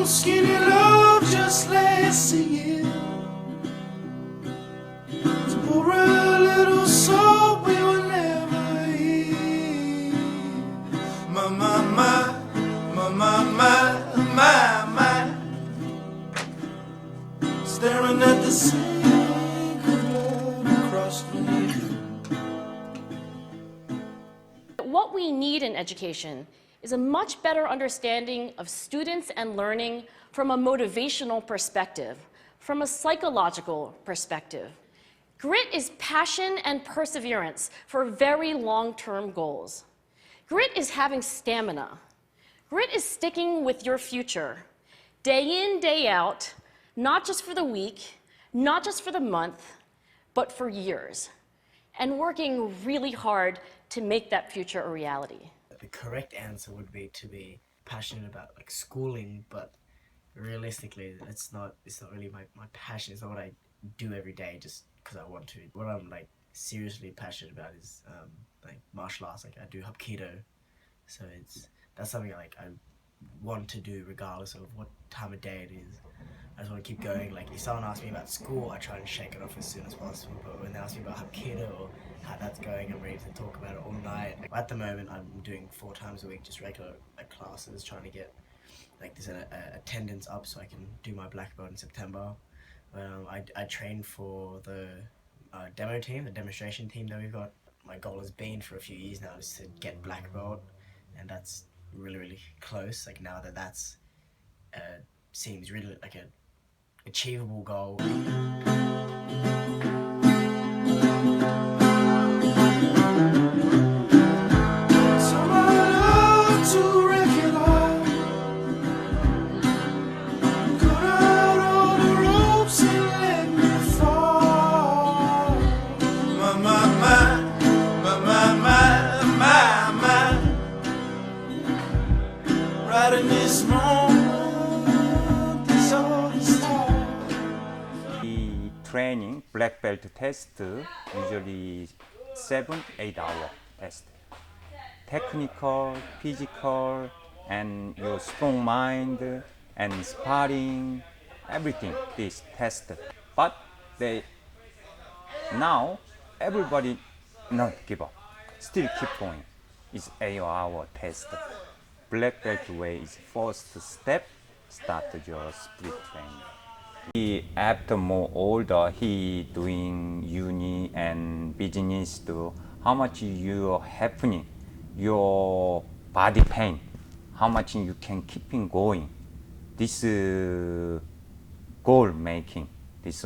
skinny love just last a year. To pour a little soul we will never hear. My, my, my, my, my, my, my, my. Staring at the sink of blood across from you. What we need in education is a much better understanding of students and learning from a motivational perspective, from a psychological perspective. Grit is passion and perseverance for very long-term goals. Grit is having stamina. Grit is sticking with your future, day in, day out, not just for the week, not just for the month, but for years, and working really hard to make that future a reality. The correct answer would be to be passionate about like schooling, but realistically it's not really my passion. It's not what I do every day just because I want to. What I'm like seriously passionate about is like martial arts. Like I do Hapkido, so that's something like I want to do regardless of what time of day it is. I just want to keep going. Like if someone asks me about school, I try and shake it off as soon as possible. But when they ask me about Hapkido or how that's going, I'm ready to talk about it all night. Like, at the moment, I'm doing 4 times a week, just regular classes, trying to get like this attendance up so I can do my black belt in September. I train for the demo team, the demonstration team that we've got. My goal has been for a few years now is to get black belt, and that's really close. Like now that's seems really like a achievable goal. Training black belt test usually 7-8 hour test. Technical, physical, and your strong mind and sparring, everything this test. But now everybody not give up, still keep going. It's 8-hour test. Black belt way is first step, start your split training. After more older, he doing uni and business too. How much you happening, your body pain, how much you can keeping going. This goal making, this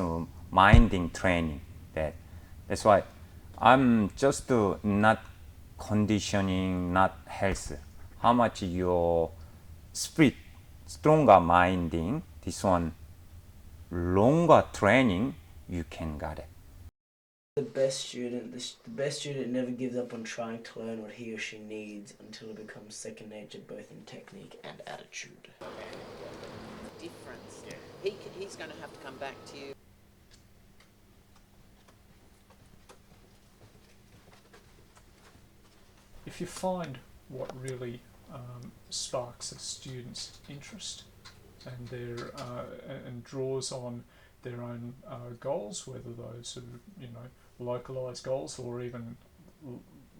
minding training. That's why I'm just not conditioning, not health. How much your spirit, stronger minding. This one. Longer training, you can get it. The best student never gives up on trying to learn what he or she needs until it becomes second nature, both in technique and attitude. Difference. Yeah. He's going to have to come back to you. If you find what really sparks a student's interest and and draws on their own goals, whether those are localized goals or even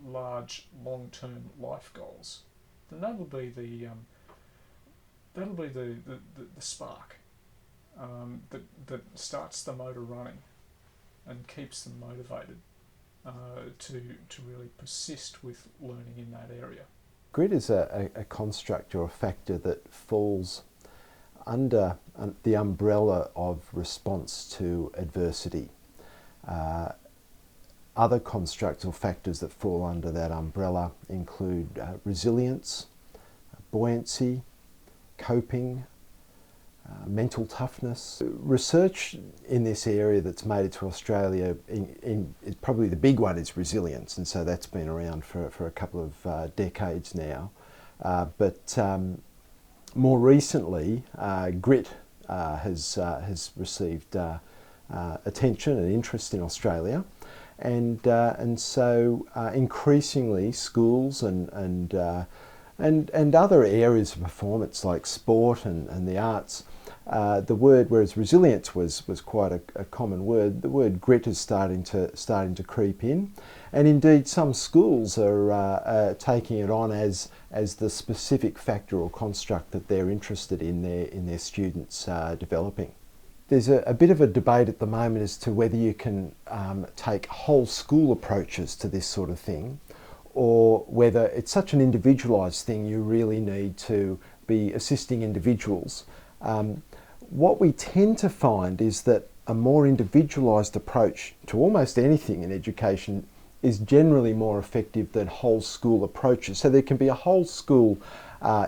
large long-term life goals, then that'll be the spark that starts the motor running and keeps them motivated to really persist with learning in that area. Grit is a construct or a factor that falls under the umbrella of response to adversity. Other constructs or factors that fall under that umbrella include resilience, buoyancy, coping, mental toughness. Research in this area that's made it to Australia, probably the big one is resilience, and so that's been around for a couple of decades now. But more recently, grit has received attention and interest in Australia, and so increasingly schools and And other areas of performance like sport and the arts, the word, whereas resilience was quite a common word, the word grit is starting to creep in, and indeed some schools are taking it on as the specific factor or construct that they're interested in their students developing. There's a bit of a debate at the moment as to whether you can take whole school approaches to this sort of thing, or whether it's such an individualised thing you really need to be assisting individuals. What we tend to find is that a more individualised approach to almost anything in education is generally more effective than whole school approaches. So there can be a whole school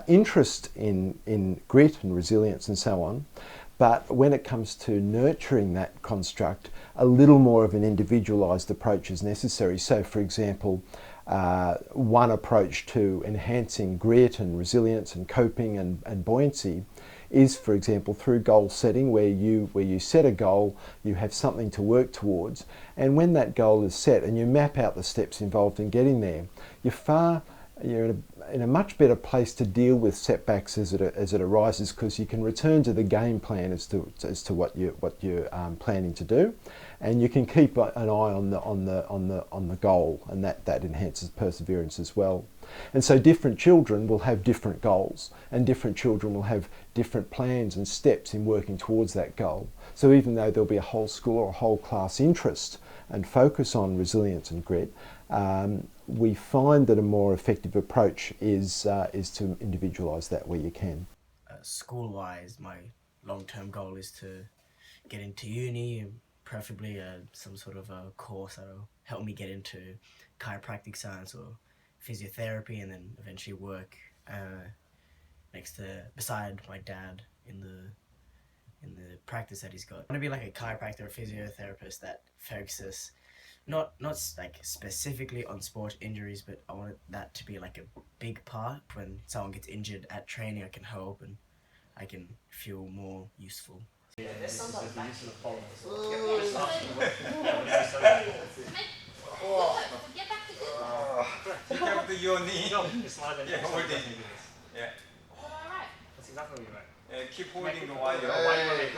interest in grit and resilience and so on, but when it comes to nurturing that construct, a little more of an individualised approach is necessary. So for example, one approach to enhancing grit and resilience and coping and buoyancy is, for example, through goal setting, where you set a goal, you have something to work towards, and when that goal is set and you map out the steps involved in getting there, you're in a much better place to deal with setbacks as it arises, because you can return to the game plan as to what you're planning to do, and you can keep an eye on the goal, and that enhances perseverance as well. And so different children will have different goals, and different children will have different plans and steps in working towards that goal. So even though there'll be a whole school or a whole class interest and focus on resilience and grit, we find that a more effective approach is to individualise that where you can. School-wise, my long-term goal is to get into uni, preferably some sort of a course that'll help me get into chiropractic science or physiotherapy, and then eventually work beside my dad in the practice that he's got. I want to be like a chiropractor or physiotherapist that focuses not like specifically on sports injuries, but I want that to be like a big part. When someone gets injured at training, I can help and I can feel more useful. Your knee. It's smaller than Yeah, hold it. Yeah. That's exactly what you're right. Yeah, keep holding the wire.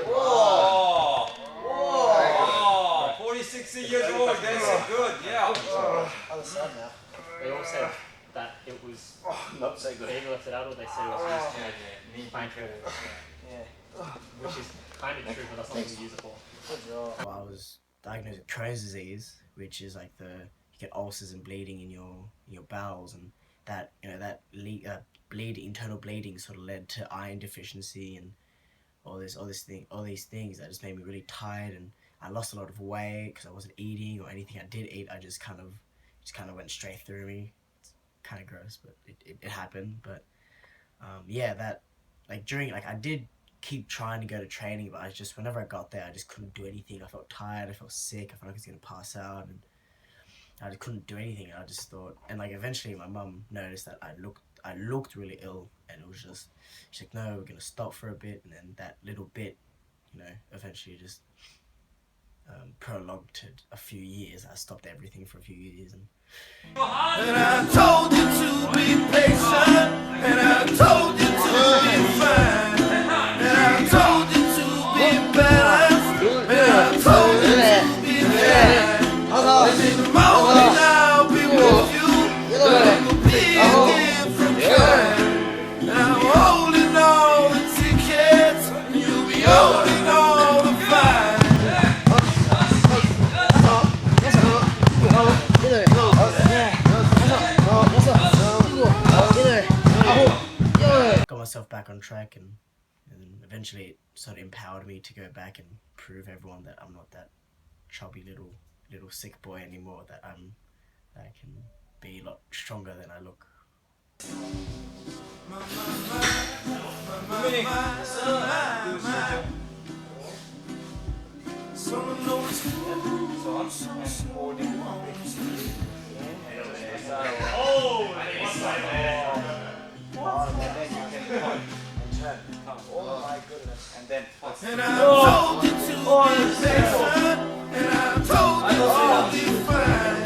Oh. Oh, 46 years old. That's good. Yeah. They all said that it was not so good. They either left it out or they said it was used to make fine tuning. Which is kind of true, but that's not what we use it for. I was diagnosed with Crohn's disease, which is like you get ulcers and bleeding in your bowels, and that internal bleeding sort of led to iron deficiency and all these things that just made me really tired, and I lost a lot of weight because I wasn't eating, or anything I did eat, I just kind of went straight through me. It's kind of gross, but it happened. But yeah, that I did keep trying to go to training, but whenever I got there, I just couldn't do anything. I felt tired, I felt sick, I felt like I was gonna pass out, and I just couldn't do anything. I just thought, and eventually my mum noticed that I looked really ill, and it was just, she's like, no, we're gonna stop for a bit, and then that little bit, eventually just prolonged to a few years. I stopped everything for a few years, and I told you to be patient, and I told you to be fine, and I told you to be balanced, and I told you to be kind. And in the moment I'll be with you, and you'll be a different kind. And I'm holding all the tickets, and you'll be holding all the fines. got myself back on track, and eventually it sort of empowered me to go back and prove everyone that I'm not that chubby little sick boy anymore, that I can be a lot stronger than I look. And I told you to be patient, and I told you to be fine.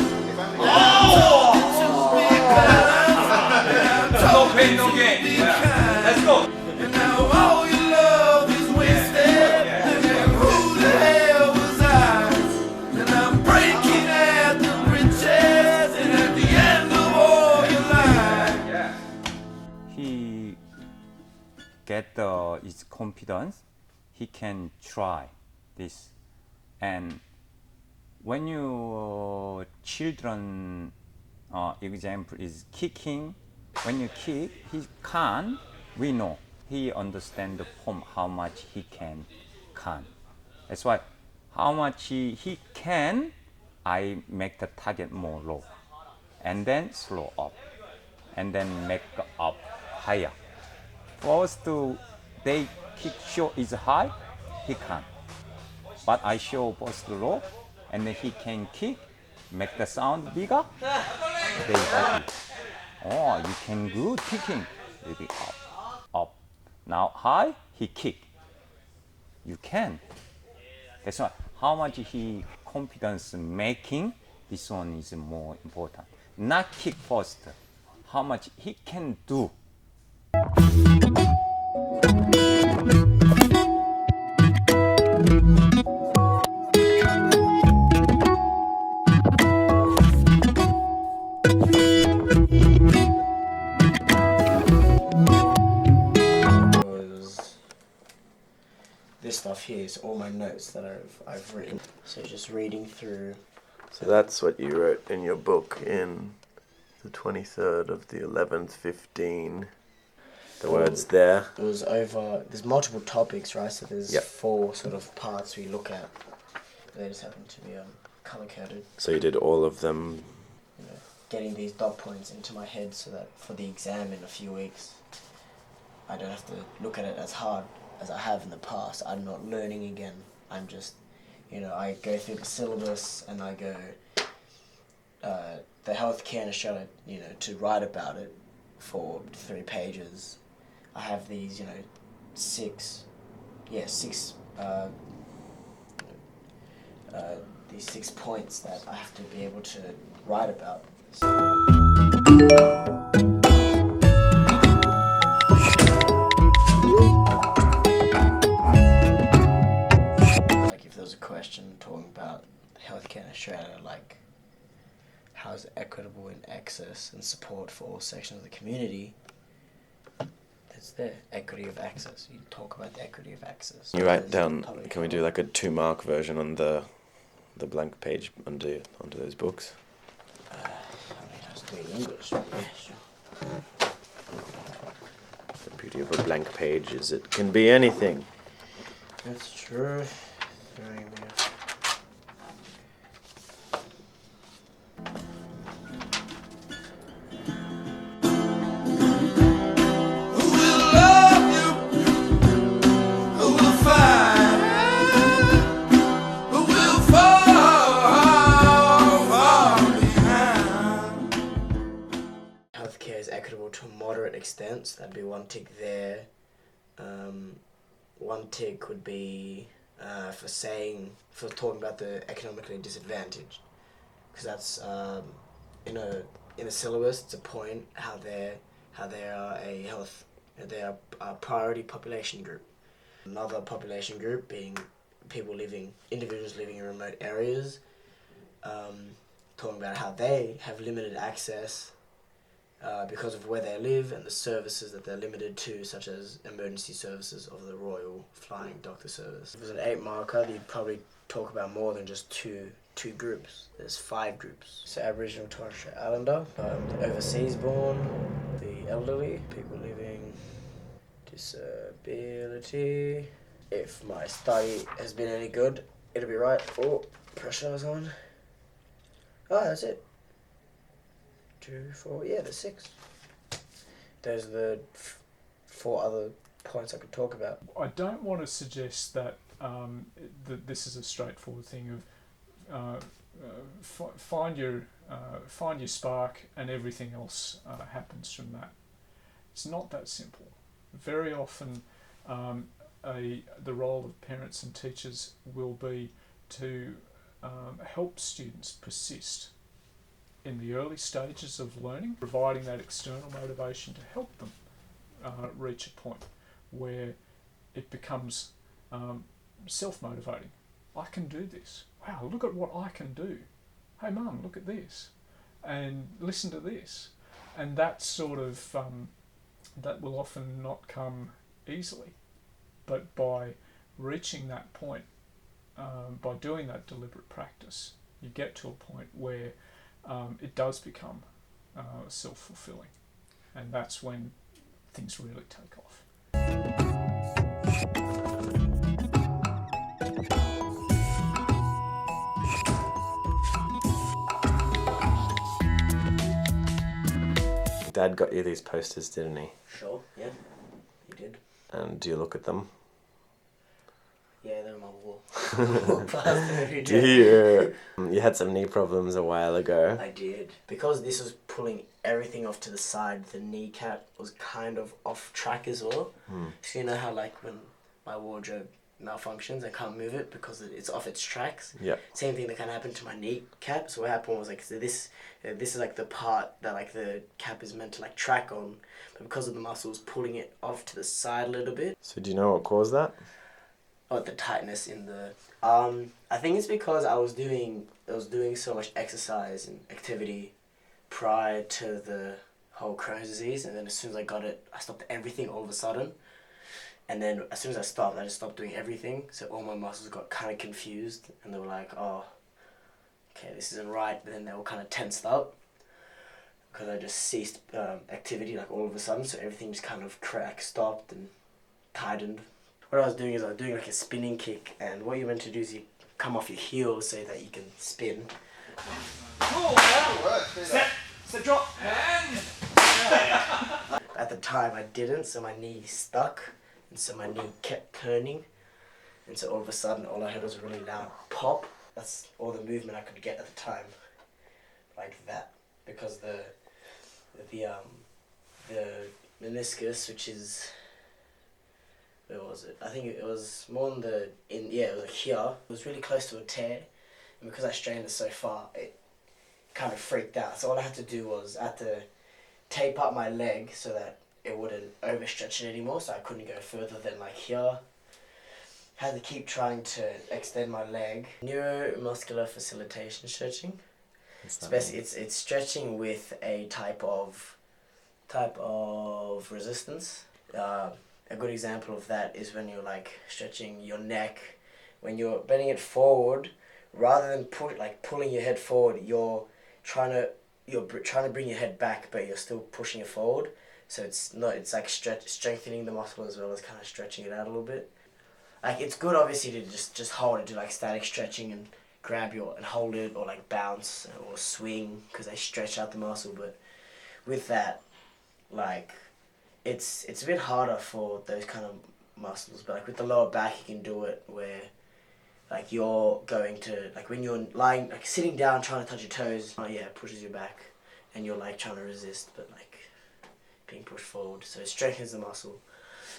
I told you to be balanced, and I told you be kind. Let's go. And now all your love is wasted. And then who the hell was I? And I'm breaking at the bridges. And at the end of all your life. He get his confidence. He can try this, and when your children example is kicking, when you kick, he can. We know he understand the form how much he can. That's why how much he can, I make the target more low, and then slow up, and then make up higher. First, they kick show is high, he can't. But I show first low, and then he can kick, make the sound bigger. They happy. Oh, you can good kicking. Maybe up. Now high, he kick. You can. That's why how much he confidence making, this one is more important. Not kick first. How much he can do. This stuff here is all my notes that I've written. So just reading through. So that's what you wrote in your book in the 23rd of the 11th, 15. The words there. It was over, there's multiple topics, right? So there's Yep. 4 sort of parts we look at. They just happen to be color-coded. So you did all of them. You know, getting these dot points into my head so that for the exam in a few weeks, I don't have to look at it as hard as I have in the past. I'm not learning again. I'm just, I go through the syllabus and I go, the healthcare in Australia, to write about it for 3 pages. I have these, 6 these 6 points that I have to be able to write about. Like if there was a question talking about healthcare in Australia, like how is it equitable in access and support for all sections of the community, it's there, equity of access. You talk about the equity of access. You write down, can we do like a 2-mark version on the blank page onto those books? I have to do English. Yeah, sure. The beauty of a blank page is it can be anything. That's true. Very weird. Who will love you? Who will find? Who will fall behind? Healthcare is equitable to a moderate extent, so that'd be 1 tick there. 1 tick would be for talking about the economically disadvantaged, because that's in a syllabus. It's a point how they are they are a priority population group. Another population group being individuals living in remote areas, talking about how they have limited access because of where they live and the services that they're limited to, such as emergency services of the Royal Flying Doctor Service. If it was an 8-marker, you'd probably talk about more than just two groups. There's 5 groups. So Aboriginal Torres Strait Islander, the overseas born, the elderly, people living disability. If my study has been any good, it'll be right. Oh, pressure was on. Oh, that's it. 2, 4, yeah, there's 6. Those are the 4 other points I could talk about. I don't want to suggest that that this is a straightforward thing of find your spark and everything else happens from that. It's not that simple. Very often, the role of parents and teachers will be to help students persist in the early stages of learning, providing that external motivation to help them reach a point where it becomes self-motivating. I can do this. Wow, look at what I can do. Hey Mum, look at this. And listen to this. And that sort of, that will often not come easily. But by reaching that point, by doing that deliberate practice, you get to a point where it does become self-fulfilling. And that's when things really take off. Dad got you these posters, didn't he? Sure, yeah, he did. And do you look at them? Yeah, they're on my wall. Walk past them every Do day. you had some knee problems a while ago. I did. Because this was pulling everything off to the side, the kneecap was kind of off track as well. So you know how like when my wardrobe malfunctions, I can't move it because it's off its tracks? Yeah. Same thing that kind of happened to my kneecap. So what happened was like, so this is like the part that like the cap is meant to like track on, but because of the muscles pulling it off to the side a little bit. So do you know what caused that? Oh, the tightness in the... I think it's because I was doing so much exercise and activity prior to the whole Crohn's disease, and then as soon as I got it, I stopped everything all of a sudden. And then as soon as I stopped, I just stopped doing everything, so all my muscles got kind of confused, and they were like, oh, okay, this isn't right, but then they were kind of tensed up, because I just ceased activity like all of a sudden, so everything just kind of stopped and tightened. What I was doing is I was doing like a spinning kick, and what you're meant to do is you come off your heels so that you can spin. Step drop. At the time I didn't, so my knee stuck, and so my knee kept turning, and so all of a sudden all I heard was a really loud pop. That's all the movement I could get at the time, like that, because the meniscus, which is, where was it? I think it was more on it was here. It was really close to a tear, and because I strained it so far, it kind of freaked out. So all I had to do was I had to tape up my leg so that it wouldn't overstretch it anymore, so I couldn't go further than like here. Had to keep trying to extend my leg. Neuromuscular facilitation stretching. It's stretching with a type of resistance. A good example of that is when you're like stretching your neck, when you're bending it forward, rather than pulling your head forward, you're trying to bring your head back, but you're still pushing it forward. So it's like strengthening the muscle as well as kind of stretching it out a little bit. Like it's good obviously to just hold it, do like static stretching and grab and hold it, or like bounce or swing, because they stretch out the muscle. But with that, like it's a bit harder for those kind of muscles. But like with the lower back, you can do it where like you're going to, like when you're lying, like sitting down trying to touch your toes, it pushes you back, and you're like trying to resist, but like being pushed forward. So it strengthens the muscle.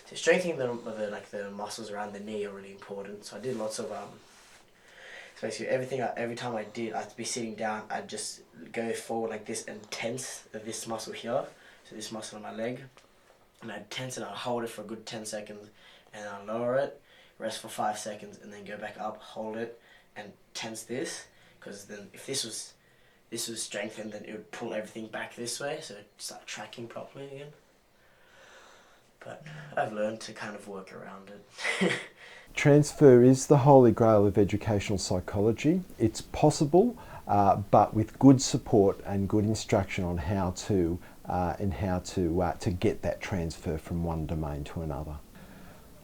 So strengthening the muscles around the knee are really important. So I did lots of so basically every time I had to be sitting down, I'd just go forward like this and tense this muscle here, so this muscle on my leg, and I'd tense it, I'd hold it for a good 10 seconds, and I'd lower it, rest for 5 seconds, and then go back up, hold it, and tense this, because then if this was strengthened, then it would pull everything back this way, so it'd start tracking properly again. But I've learned to kind of work around it. Transfer is the holy grail of educational psychology. It's possible, but with good support and good instruction on how to get that transfer from one domain to another.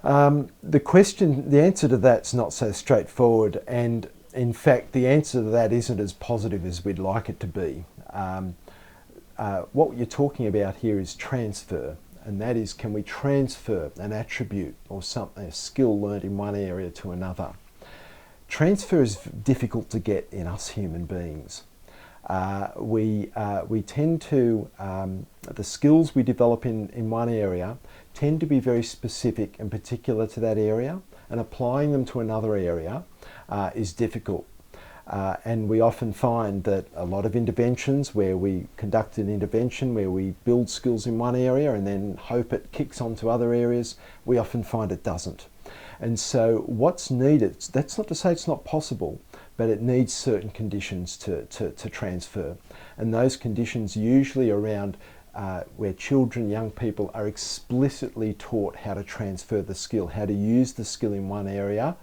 The answer to that's not so straightforward, and in fact the answer to that isn't as positive as we'd like it to be. What you're talking about here is transfer. And that is, can we transfer an attribute or something, a skill learned in one area to another? Transfer is difficult to get in us human beings. We tend to, the skills we develop in one area tend to be very specific and particular to that area, and applying them to another area is difficult. And we often find that a lot of interventions where we conduct an intervention where we build skills in one area and then hope it kicks onto other areas, we often find it doesn't. And so what's needed, that's not to say it's not possible, but it needs certain conditions to transfer. And those conditions usually around where children, young people are explicitly taught how to transfer the skill, how to use the skill in one area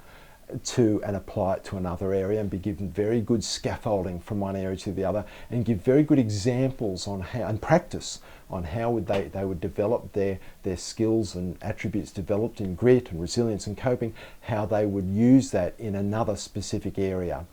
and apply it to another area, and be given very good scaffolding from one area to the other, and give very good examples on how, and practice on how they would develop their skills and attributes developed in grit and resilience and coping, how they would use that in another specific area.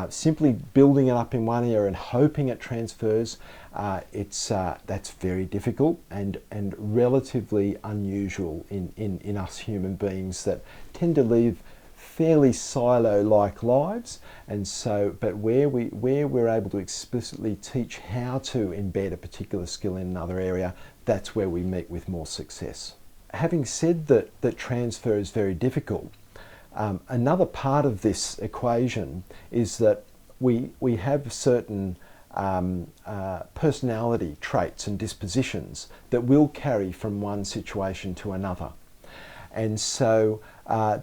Simply building it up in one area and hoping it transfers, that's very difficult and relatively unusual in us human beings that tend to live fairly silo-like lives. And so, but where we're able to explicitly teach how to embed a particular skill in another area, that's where we meet with more success. Having said that transfer is very difficult, another part of this equation is that we have certain personality traits and dispositions that will carry from one situation to another. And so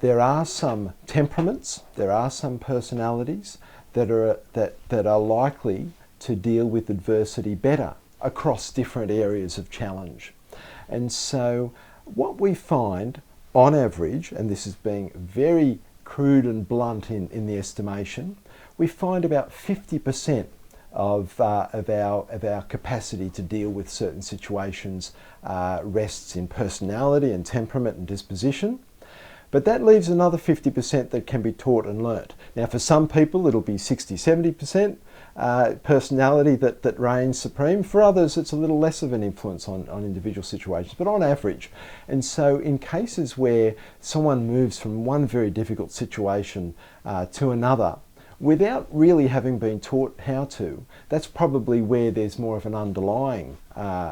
there are some temperaments, there are some personalities that are likely to deal with adversity better across different areas of challenge. And so what we find on average, and this is being very crude and blunt in the estimation, we find about 50% of our capacity to deal with certain situations rests in personality and temperament and disposition. But that leaves another 50% that can be taught and learnt. Now for some people it'll be 60-70% personality that reigns supreme. For others it's a little less of an influence on individual situations, but on average. And so in cases where someone moves from one very difficult situation to another, without really having been taught how to, that's probably where there's more of an underlying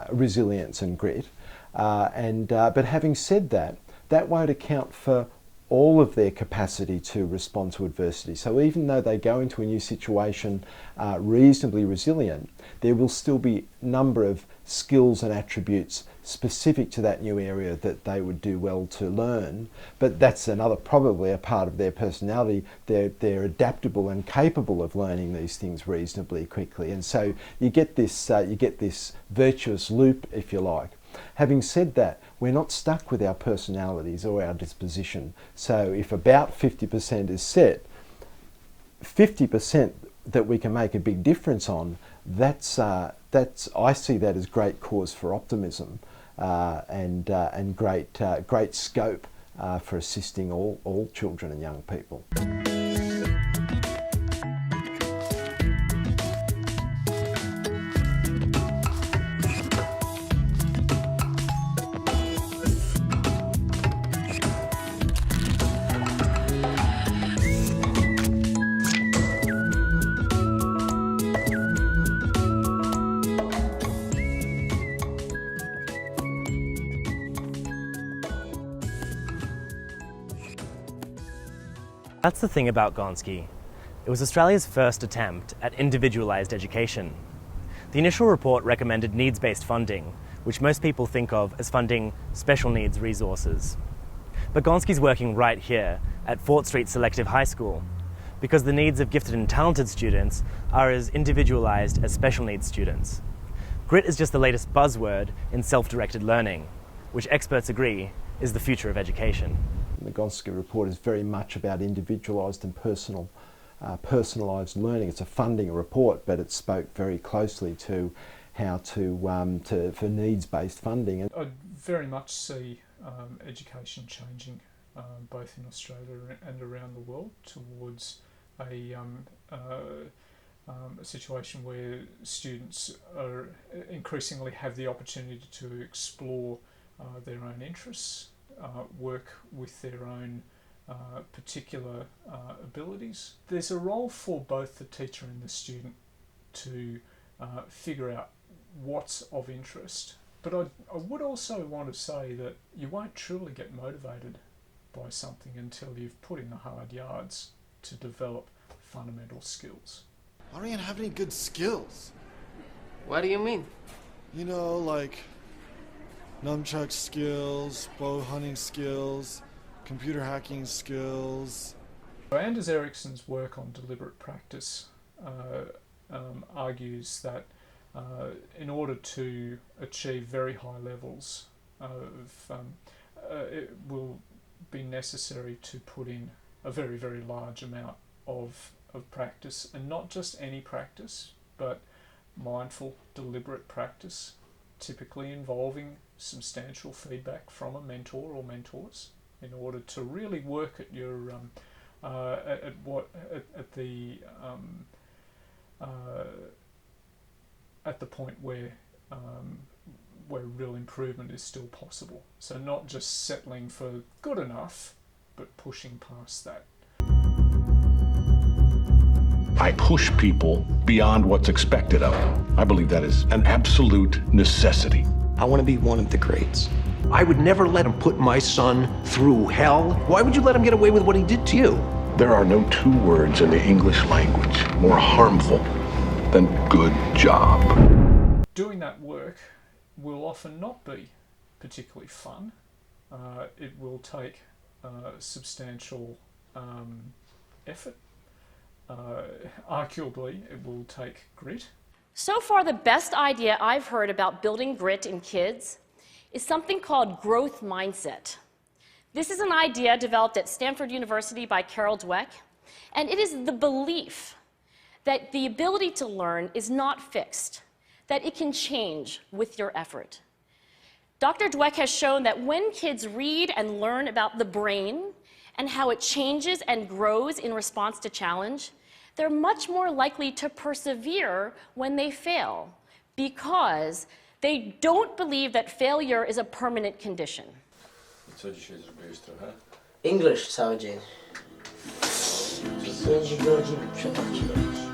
resilience and grit. But having said that, that won't account for all of their capacity to respond to adversity. So even though they go into a new situation reasonably resilient, there will still be a number of skills and attributes specific to that new area that they would do well to learn. But that's probably a part of their personality. They're adaptable and capable of learning these things reasonably quickly. And so you get this virtuous loop, if you like. Having said that, we're not stuck with our personalities or our disposition. So if about 50% is set, 50% that we can make a big difference on, I see that as great cause for optimism and great scope for assisting all children and young people. That's the thing about Gonski. It was Australia's first attempt at individualised education. The initial report recommended needs-based funding, which most people think of as funding special needs resources. But Gonski's working right here at Fort Street Selective High School, because the needs of gifted and talented students are as individualised as special needs students. Grit is just the latest buzzword in self-directed learning, which experts agree is the future of education. The Gonski report is very much about individualised and personalised learning. It's a funding report, but it spoke very closely to how for needs-based funding. I very much see education changing both in Australia and around the world towards a situation where students are increasingly have the opportunity to explore their own interests, work with their own particular abilities. There's a role for both the teacher and the student to figure out what's of interest. But I would also want to say that you won't truly get motivated by something until you've put in the hard yards to develop fundamental skills. I don't even have any good skills. What do you mean? You know, like nunchuck skills, bow hunting skills, computer hacking skills. Anders Ericsson's work on deliberate practice argues that in order to achieve very high levels of, it will be necessary to put in a very, very large amount of practice, and not just any practice, but mindful, deliberate practice, typically involving substantial feedback from a mentor or mentors, in order to really work at your at the point where real improvement is still possible. So not just settling for good enough, but pushing past that. I push people beyond what's expected of them. I believe that is an absolute necessity. I want to be one of the greats. I would never let him put my son through hell. Why would you let him get away with what he did to you? There are no two words in the English language more harmful than good job. Doing that work will often not be particularly fun. It will take substantial effort. Arguably, it will take grit. So far, the best idea I've heard about building grit in kids is something called growth mindset. This is an idea developed at Stanford University by Carol Dweck, and it is the belief that the ability to learn is not fixed, that it can change with your effort. Dr. Dweck has shown that when kids read and learn about the brain and how it changes and grows in response to challenge, they're much more likely to persevere when they fail, because they don't believe that failure is a permanent condition. Co dzisiaj zrobiłeś trochę? English cały dzień. 5 godzin przechodziłem.